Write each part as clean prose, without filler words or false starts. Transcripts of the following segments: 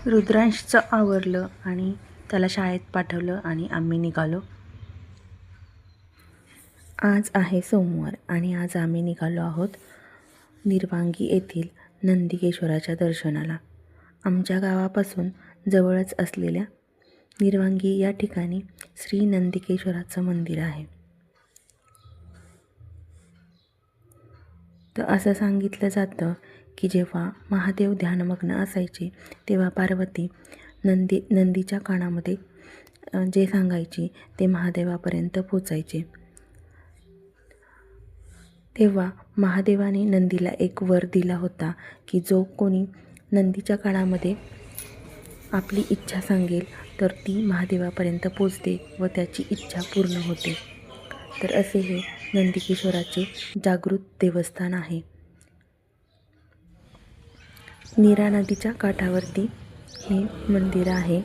रुद्रांशचं आवरलं आणि त्याला शाळेत पाठवलं आणि आम्ही निघालो. आज आहे सोमवार आणि आज आम्ही निघालो आहोत निर्वांगी येथील नंदिकेश्वराच्या दर्शनाला. आमच्या गावापासून जवळच असलेल्या निर्वांगी या ठिकाणी श्री नंदिकेश्वराचं मंदिर आहे. तर असं सांगितलं जातं की जेव्हा महादेव ध्यानमग्न असायचे तेव्हा पार्वती नंदीच्या कानामध्ये जे सांगायची ते महादेवापर्यंत पोचायचे. तेव्हा महादेवाने नंदीला एक वर दिला होता की जो कोणी नंदीच्या कानामध्ये आपली इच्छा सांगेल तर ती महादेवापर्यंत पोचते व त्याची इच्छा पूर्ण होते. तर असे हे नंदिकेश्वराचे जागृत देवस्थान आहे. नीरा नदीच्या काठावरती हे मंदिर आहे.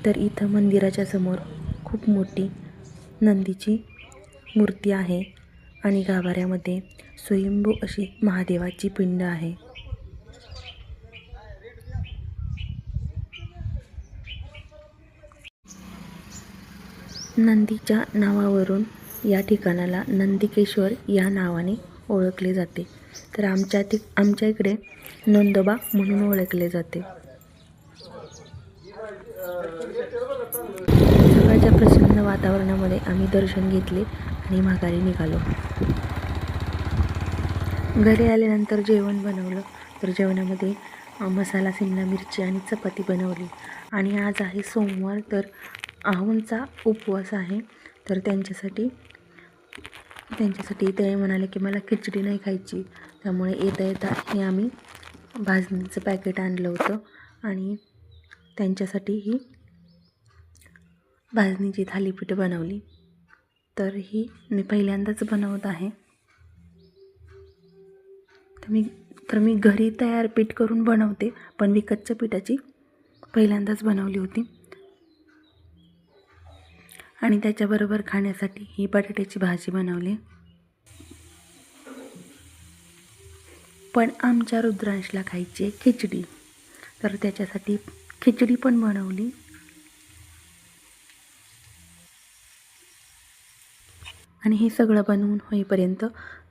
तर इथं मंदिराच्या समोर खूप मोठी नंदीची मूर्ती आहे आणि गाभाऱ्यामध्ये स्वयंभू अशी महादेवाची पिंड आहे. नंदीच्या नावावरून या ठिकाणाला नंदिकेश्वर या नावाने ओळखले जाते. तर आमच्या इकडे नंदोबा म्हणून ओळखले जाते. सकाळच्या प्रसन्न वातावरणामध्ये आम्ही दर्शन घेतले आणि माघारी निघालो. घरी आल्यानंतर जेवण बनवलं. तर जेवणामध्ये मसाला शिमला मिरची आणि चपाती बनवली. आणि आज आहे सोमवार, तर आहोंचा उपवास आहे. तर त्यांच्यासाठी ते म्हणाले की मला खिचडी नाही खायची. त्यामुळे येता हे आम्ही भाजणीचं पॅकेट आणलं होतं आणि त्यांच्यासाठी ही भाजणीची थालीपीठ बनवली. तर ही मी पहिल्यांदाच बनवत आहे. तर मी घरी तयार पीठ करून बनवते, पण विकतच्या पिठाची पहिल्यांदाच बनवली होती. आणि त्याच्याबरोबर खाण्यासाठी ही बटाट्याची भाजी बनवली. पण आमच्या रुद्रांशला खायची खिचडी, तर त्याच्यासाठी खिचडी पण बनवली. आणि हे सगळं बनवून होईपर्यंत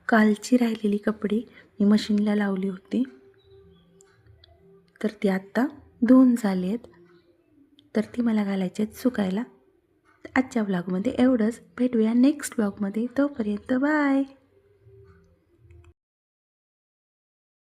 कालची राहिलेली कपडे मी मशीनला लावली होती. तर ती आत्ता धुवून झाली आहेत. तर ती मला घालायची आहेत सुकायला. आजच्या ब्लॉगमध्ये एवढंच. भेटूया नेक्स्ट ब्लॉगमध्ये. तोपर्यंत बाय.